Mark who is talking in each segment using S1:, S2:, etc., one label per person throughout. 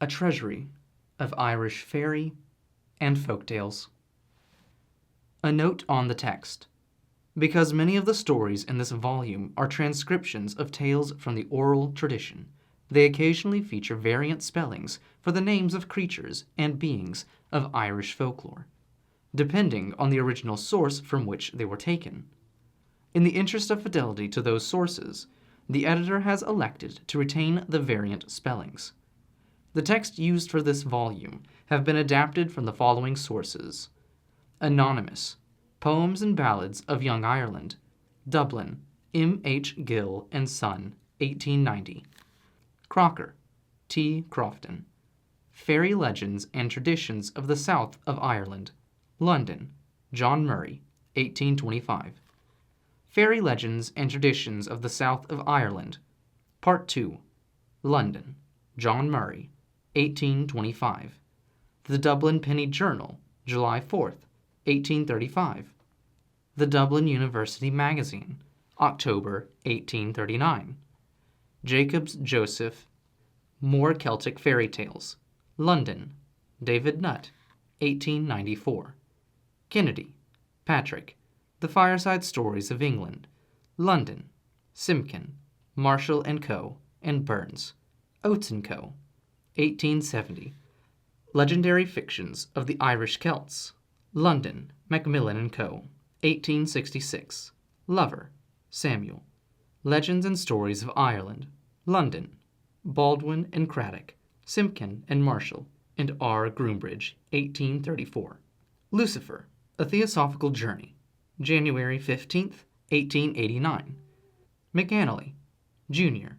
S1: a treasury of Irish fairy and folktales. A note on the text. Because many of the stories in this volume are transcriptions of tales from the oral tradition, they occasionally feature variant spellings for the names of creatures and beings of Irish folklore, depending on the original source from which they were taken. In the interest of fidelity to those sources, the editor has elected to retain the variant spellings. The text used for this volume have been adapted from the following sources: Anonymous, Poems and Ballads of Young Ireland, Dublin, M. H. Gill and Son, 1890. Crocker, T. Crofton, Fairy Legends and Traditions of the South of Ireland, London, John Murray, 1825. Fairy Legends and Traditions of the South of Ireland, Part 2, London, John Murray, 1825. The Dublin Penny Journal, July 4th, 1835. The Dublin University Magazine, October 1839. Jacobs Joseph, More Celtic Fairy Tales, London, David Nutt, 1894. Kennedy, Patrick, The Fireside Stories of England, London, Simpkin, Marshall & Co. and Burns, Oates & Co., 1870. Legendary Fictions of the Irish Celts, London, Macmillan & Co., 1866. Lover, Samuel. Legends and Stories of Ireland, London, Baldwin and Craddock, Simpkin and Marshall, and R. Groombridge, 1834. Lucifer, A Theosophical Journey, January 15th, 1889. McAnally, Jr.,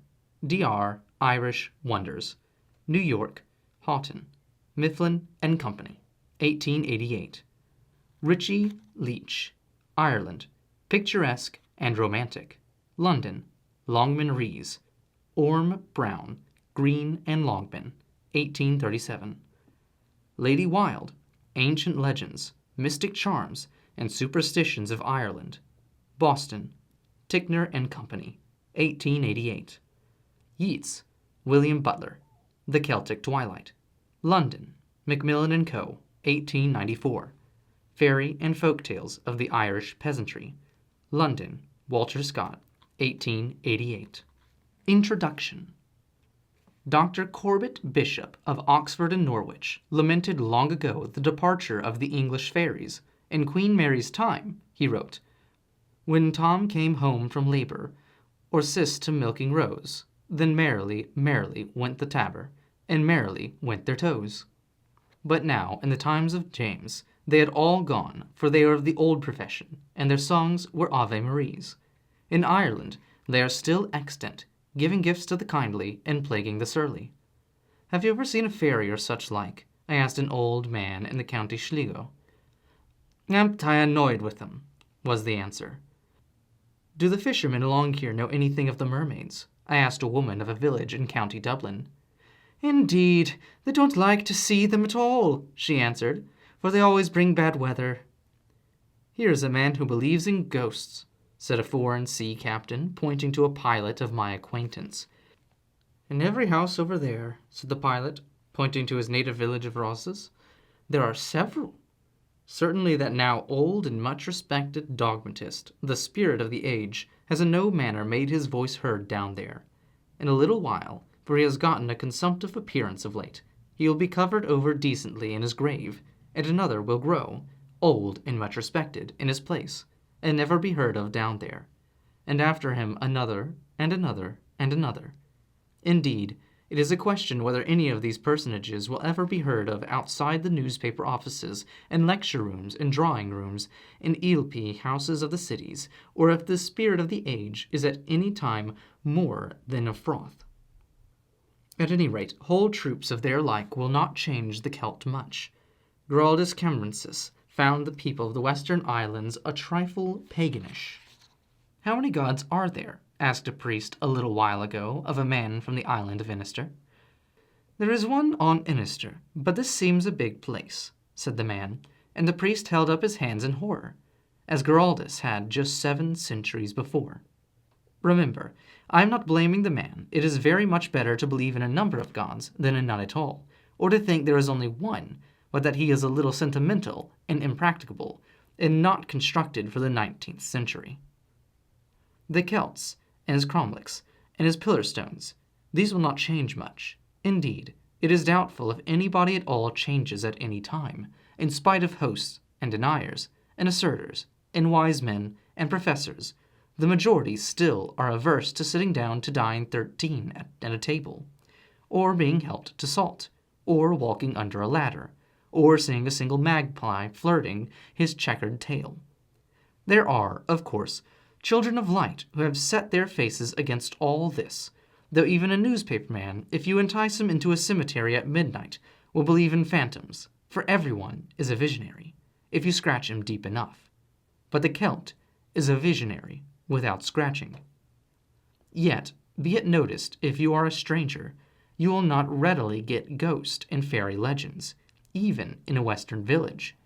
S1: D.R. Irish Wonders, New York, Houghton, Mifflin and Company, 1888. Ritchie Leach, Ireland, Picturesque and Romantic, London, Longman Rees, Orme Brown, Green and Longman, 1837. Lady Wilde, Ancient Legends, Mystic Charms, and Superstitions of Ireland, Boston, Ticknor and Company, 1888. Yeats, William Butler, The Celtic Twilight, London, Macmillan & Co., 1894. Fairy and Folk Tales of the Irish Peasantry, London, Walter Scott, 1888. Introduction. Dr. Corbett Bishop of Oxford and Norwich lamented long ago the departure of the English fairies. In Queen Mary's time, he wrote, "When Tom came home from labour, or sis to milking roes, then merrily, merrily went the tabor, and merrily went their toes." But now, in the times of James, they had all gone, for they are of the old profession, and their songs were Ave Maries. In Ireland they are still extant, giving gifts to the kindly and plaguing the surly. "Have you ever seen a fairy or such like?" I asked an old man in the county Sligo. "I'm annoyed with them," was the answer. "Do the fishermen along here know anything of the mermaids?" I asked a woman of a village in County Dublin. "Indeed, they don't like to see them at all," she answered, "for they always bring bad weather." "Here's a man who believes in ghosts," said a foreign sea captain, pointing to a pilot of my acquaintance. "In every house over there," said the pilot, pointing to his native village of Rosses, "there are several." Certainly that now old and much respected dogmatist, the spirit of the age, has in no manner made his voice heard down there. In a little while, for he has gotten a consumptive appearance of late, he will be covered over decently in his grave, and another will grow, old and much respected, in his place, and never be heard of down there, and after him another, and another, and another. Indeed, it is a question whether any of these personages will ever be heard of outside the newspaper offices and lecture rooms and drawing rooms and eelpie houses of the cities, or if the spirit of the age is at any time more than a froth. At any rate, whole troops of their like will not change the Celt much. Giraldus Cambrensis found the people of the Western Islands a trifle paganish. "How many gods are there?" asked a priest a little while ago of a man from the island of Inister. "There is one on Inister, but this seems a big place," said the man, and the priest held up his hands in horror, as Giraldus had just 7 centuries before. Remember, I am not blaming the man. It is very much better to believe in a number of gods than in none at all, or to think there is only one, but that he is a little sentimental and impracticable, and not constructed for the 19th century. The Celts, and his cromlechs, and his pillar stones, these will not change much. Indeed, it is doubtful if anybody at all changes at any time, in spite of hosts and deniers, and asserters, and wise men, and professors. The majority still are averse to sitting down to dine 13 at a table, or being helped to salt, or walking under a ladder, or seeing a single magpie flirting his checkered tail. There are, of course, children of light who have set their faces against all this, though even a newspaper man, if you entice him into a cemetery at midnight, will believe in phantoms, for everyone is a visionary, if you scratch him deep enough. But the Celt is a visionary without scratching. Yet, be it noticed, if you are a stranger, you will not readily get ghost and fairy legends, even in a Western village.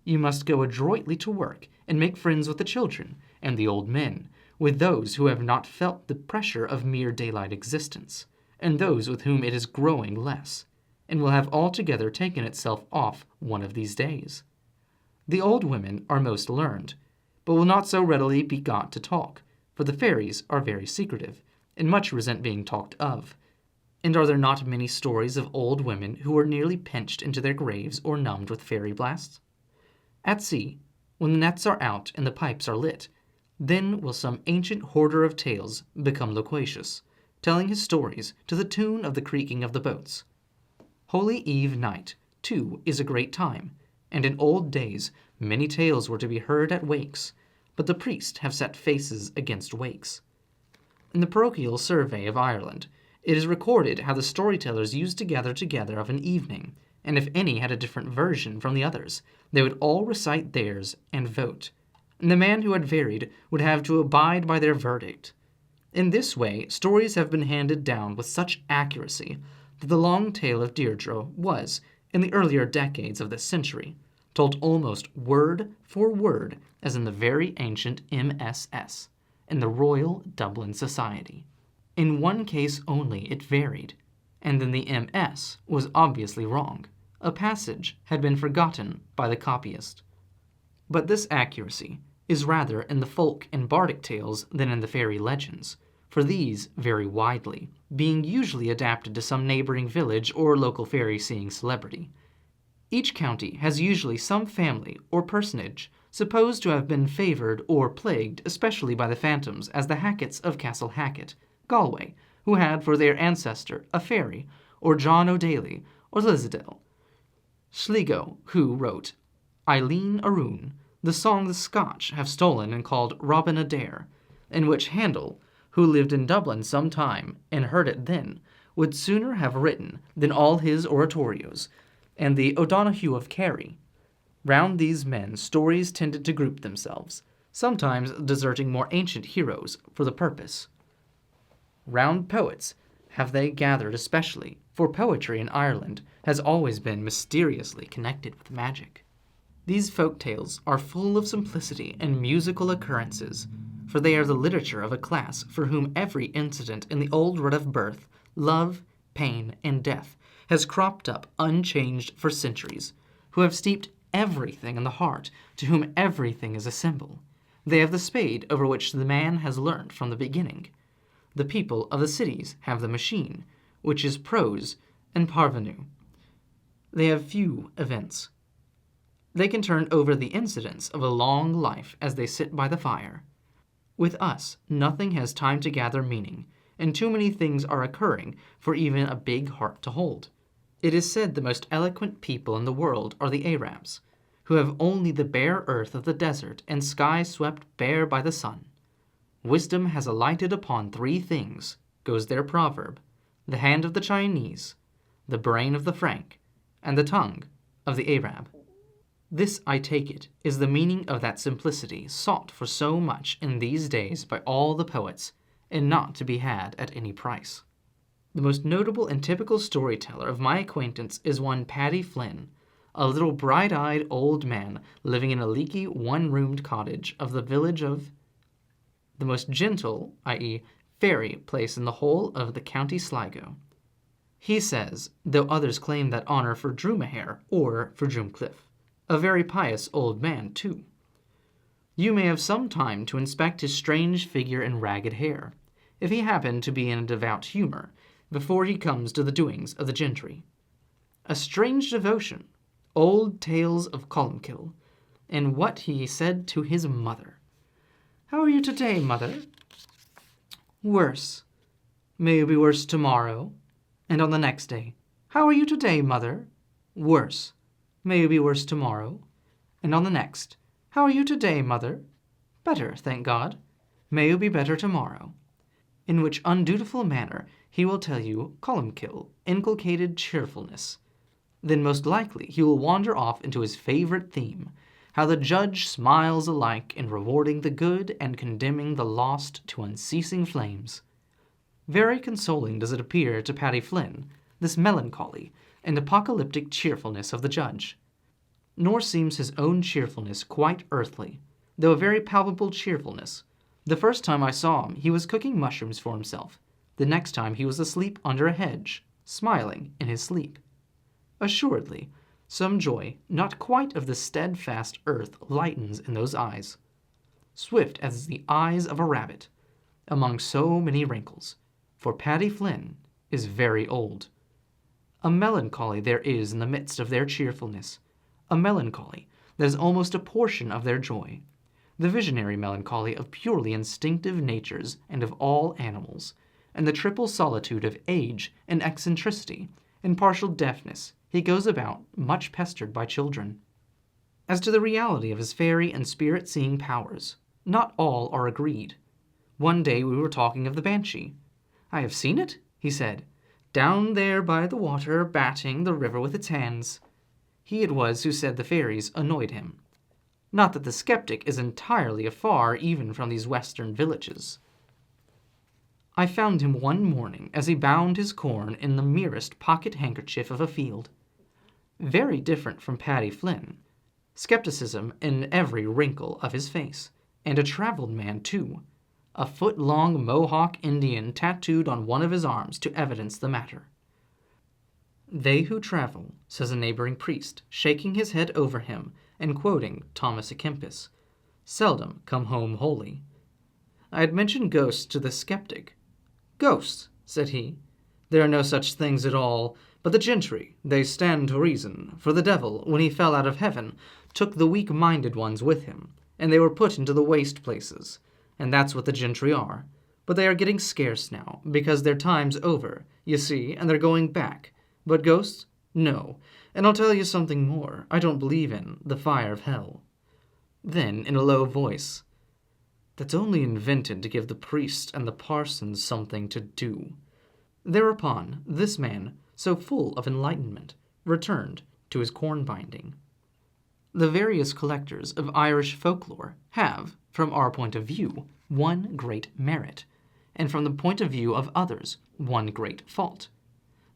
S1: You must go adroitly to work and make friends with the children and the old men, with those who have not felt the pressure of mere daylight existence, and those with whom it is growing less, and will have altogether taken itself off one of these days. The old women are most learned, but will not so readily be got to talk, for the fairies are very secretive, and much resent being talked of. And are there not many stories of old women who were nearly pinched into their graves or numbed with fairy blasts? At sea, when the nets are out and the pipes are lit, then will some ancient hoarder of tales become loquacious, telling his stories to the tune of the creaking of the boats. Holy Eve night, too, is a great time, and in old days many tales were to be heard at wakes, but the priests have set faces against wakes. In the parochial survey of Ireland, it is recorded how the storytellers used to gather together of an evening, and if any had a different version from the others, they would all recite theirs and vote, and the man who had varied would have to abide by their verdict. In this way, stories have been handed down with such accuracy that the long tale of Deirdre was, in the earlier decades of this century, told almost word for word as in the very ancient MSS, in the Royal Dublin Society. In one case only it varied, and then the MS was obviously wrong. A passage had been forgotten by the copyist. But this accuracy is rather in the folk and bardic tales than in the fairy legends, for these vary widely, being usually adapted to some neighboring village or local fairy-seeing celebrity. Each county has usually some family or personage supposed to have been favored or plagued especially by the phantoms, as the Hacketts of Castle Hacket, Galway, who had for their ancestor a fairy, or John O'Daly, or Lizdel. Sligo, who wrote Eileen Aroon, the song the Scotch have stolen and called Robin Adair, in which Handel, who lived in Dublin some time and heard it then, would sooner have written than all his oratorios, and the O'Donoghue of Kerry. Round these men stories tended to group themselves, sometimes deserting more ancient heroes for the purpose. Round poets have they gathered especially, for poetry in Ireland has always been mysteriously connected with magic. These folk tales are full of simplicity and musical occurrences, for they are the literature of a class for whom every incident in the old rut of birth, love, pain, and death has cropped up unchanged for centuries, who have steeped everything in the heart, to whom everything is a symbol. They have the spade over which the man has learnt from the beginning. The people of the cities have the machine, which is prose and parvenu. They have few events. They can turn over the incidents of a long life as they sit by the fire. With us, nothing has time to gather meaning, and too many things are occurring for even a big heart to hold. It is said the most eloquent people in the world are the Arabs, who have only the bare earth of the desert and sky swept bare by the sun. Wisdom has alighted upon 3 things, goes their proverb: the hand of the Chinese, the brain of the Frank, and the tongue of the Arab. This, I take it, is the meaning of that simplicity sought for so much in these days by all the poets, and not to be had at any price. The most notable and typical storyteller of my acquaintance is one Paddy Flynn, a little bright-eyed old man living in a leaky one-roomed cottage of the village of the most gentle, i.e., fairy place in the whole of the county Sligo. He says, though others claim that honor for Drumahair or for Drumcliff, a very pious old man too. You may have some time to inspect his strange figure and ragged hair, if he happen to be in a devout humor, before he comes to the doings of the gentry. A strange devotion, old tales of Columkill, and what he said to his mother. "How are you today, mother?" "Worse." "May you be worse tomorrow?" And on the next day, "How are you today, mother?" "Worse." "May you be worse tomorrow?" And on the next, "How are you today, mother?" "Better, thank God." "May you be better tomorrow." In which undutiful manner he will tell you Columkill inculcated cheerfulness. Then most likely he will wander off into his favorite theme, how the judge smiles alike in rewarding the good and condemning the lost to unceasing flames. Very consoling does it appear to Paddy Flynn, this melancholy and apocalyptic cheerfulness of the judge. Nor seems his own cheerfulness quite earthly, though a very palpable cheerfulness. The first time I saw him he was cooking mushrooms for himself. The next time he was asleep under a hedge, smiling in his sleep. Assuredly, some joy not quite of the steadfast earth lightens in those eyes, swift as the eyes of a rabbit, among so many wrinkles, for Paddy Flynn is very old. A melancholy there is in the midst of their cheerfulness, a melancholy that is almost a portion of their joy, the visionary melancholy of purely instinctive natures and of all animals, and the triple solitude of age and eccentricity and partial deafness. He goes about much pestered by children. As to the reality of his fairy and spirit-seeing powers, not all are agreed. One day we were talking of the banshee. "I have seen it," he said, "down there by the water, batting the river with its hands." He it was who said the fairies annoyed him. Not that the skeptic is entirely afar even from these western villages. I found him one morning as he bound his corn in the merest pocket-handkerchief of a field. Very different from Paddy Flynn, skepticism in every wrinkle of his face, and a travelled man too, a foot-long Mohawk Indian tattooed on one of his arms to evidence the matter. "They who travel," says a neighboring priest, shaking his head over him and quoting Thomas à Kempis, "seldom come home wholly." I had mentioned ghosts to the skeptic. "Ghosts," said he, "there are no such things at all, but the gentry, they stand to reason, for the devil, when he fell out of heaven, took the weak-minded ones with him, and they were put into the waste places, and that's what the gentry are. But they are getting scarce now, because their time's over, you see, and they're going back. But ghosts? No. And I'll tell you something more. I don't believe in the fire of hell." Then, in a low voice, "That's only invented to give the priest and the parsons something to do." Thereupon, this man, so full of enlightenment, returned to his corn-binding. The various collectors of Irish folklore have, from our point of view, one great merit, and from the point of view of others, one great fault.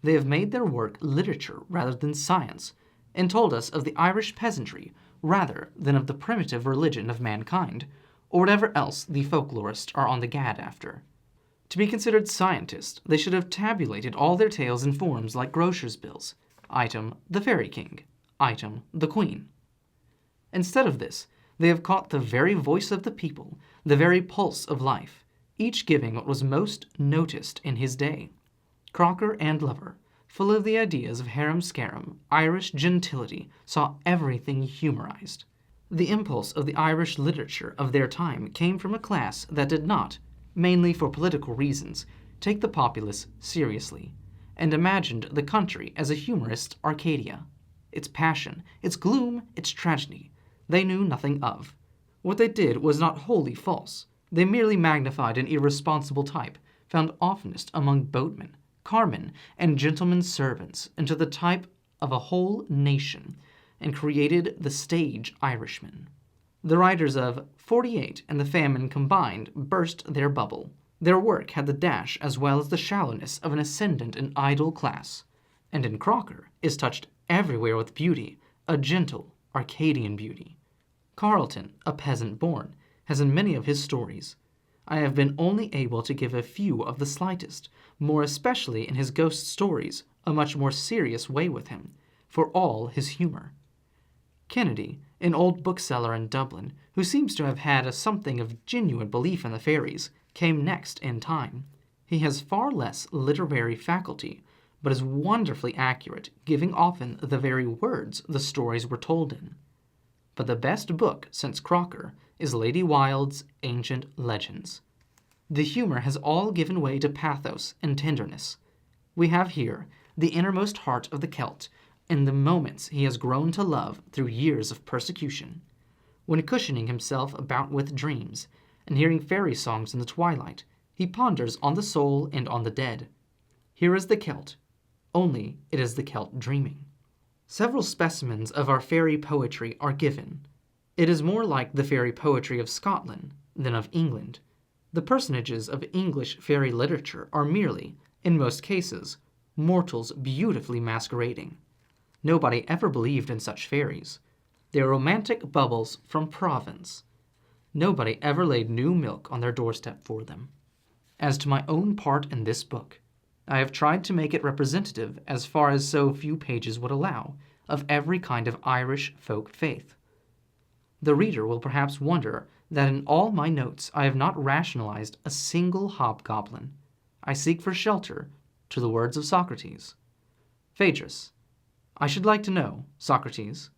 S1: They have made their work literature rather than science, and told us of the Irish peasantry rather than of the primitive religion of mankind, or whatever else the folklorists are on the gad after. To be considered scientists, they should have tabulated all their tales in forms like grocers' bills. Item, the Fairy King. Item, the Queen. Instead of this, they have caught the very voice of the people, the very pulse of life, each giving what was most noticed in his day. Crocker and Lover, full of the ideas of harum-scarum, Irish gentility, saw everything humorized. The impulse of the Irish literature of their time came from a class that did not, mainly for political reasons, take the populace seriously, and imagined the country as a humorist's Arcadia. Its passion, its gloom, its tragedy, they knew nothing of. What they did was not wholly false. They merely magnified an irresponsible type, found oftenest among boatmen, carmen, and gentlemen's servants, into the type of a whole nation, and created the stage Irishman. The writers of 48 and the Famine combined burst their bubble. Their work had the dash as well as the shallowness of an ascendant and idle class, and in Crocker is touched everywhere with beauty, a gentle Arcadian beauty. Carleton, a peasant born, has in many of his stories. I have been only able to give a few of the slightest, more especially in his ghost stories, a much more serious way with him, for all his humour. Kennedy, an old bookseller in Dublin, who seems to have had something of genuine belief in the fairies, came next in time. He has far less literary faculty, but is wonderfully accurate, giving often the very words the stories were told in. But the best book since Crocker is Lady Wilde's Ancient Legends. The humour has all given way to pathos and tenderness. We have here the innermost heart of the Celt, in the moments he has grown to love through years of persecution. When cushioning himself about with dreams, and hearing fairy songs in the twilight, he ponders on the soul and on the dead. Here is the Celt, only it is the Celt dreaming. Several specimens of our fairy poetry are given. It is more like the fairy poetry of Scotland than of England. The personages of English fairy literature are merely, in most cases, mortals beautifully masquerading. Nobody ever believed in such fairies. They are romantic bubbles from Provence. Nobody ever laid new milk on their doorstep for them. As to my own part in this book, I have tried to make it representative, as far as so few pages would allow, of every kind of Irish folk faith. The reader will perhaps wonder that in all my notes I have not rationalized a single hobgoblin. I seek for shelter to the words of Socrates. Phaedrus, I should like to know, Socrates,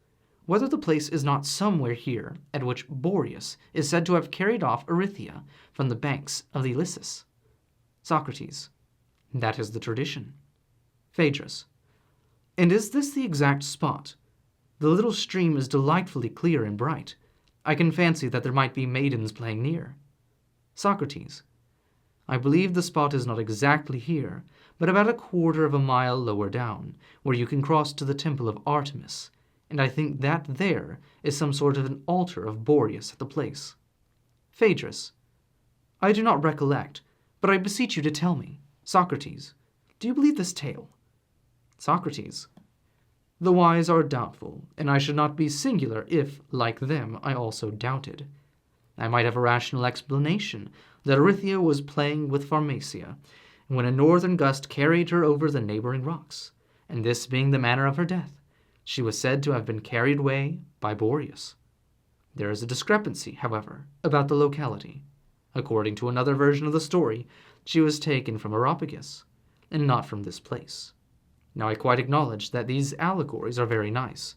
S1: whether the place is not somewhere here at which Boreas is said to have carried off Erythea from the banks of the Ilissus. Socrates, that is the tradition. Phaedrus, and is this the exact spot? The little stream is delightfully clear and bright. I can fancy that there might be maidens playing near. Socrates, I believe the spot is not exactly here, but about a quarter of a mile lower down, where you can cross to the temple of Artemis, and I think that there is some sort of an altar of Boreas at the place. Phaedrus, I do not recollect, but I beseech you to tell me. Socrates, do you believe this tale? Socrates, the wise are doubtful, and I should not be singular if, like them, I also doubted. I might have a rational explanation that Erythea was playing with Pharmacia, when a northern gust carried her over the neighboring rocks, and this being the manner of her death, she was said to have been carried away by Boreas. There is a discrepancy, however, about the locality. According to another version of the story, she was taken from Areopagus, and not from this place. Now I quite acknowledge that these allegories are very nice,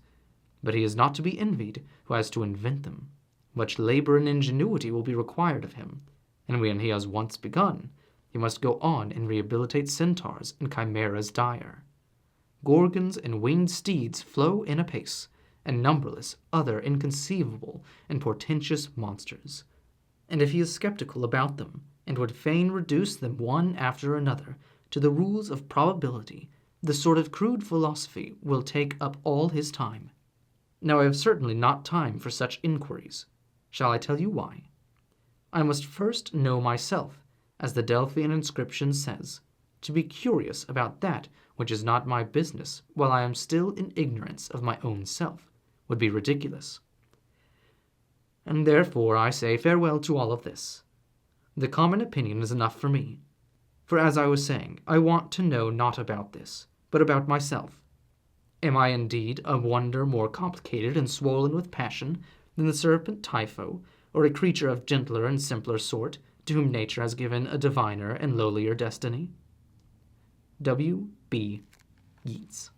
S1: but he is not to be envied who has to invent them. Much labor and ingenuity will be required of him, and when he has once begun, he must go on and rehabilitate centaurs and chimeras dire. Gorgons and winged steeds flow in apace, and numberless other inconceivable and portentous monsters. And if he is skeptical about them, and would fain reduce them one after another to the rules of probability, the sort of crude philosophy will take up all his time. Now I have certainly not time for such inquiries. Shall I tell you why? I must first know myself, as the Delphian inscription says. To be curious about that which is not my business while I am still in ignorance of my own self would be ridiculous. And therefore I say farewell to all of this. The common opinion is enough for me. For as I was saying, I want to know not about this, but about myself. Am I indeed a wonder more complicated and swollen with passion than the serpent Typho, or a creature of gentler and simpler sort, to whom nature has given a diviner and lowlier destiny? W. B. Yeats.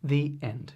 S1: The End.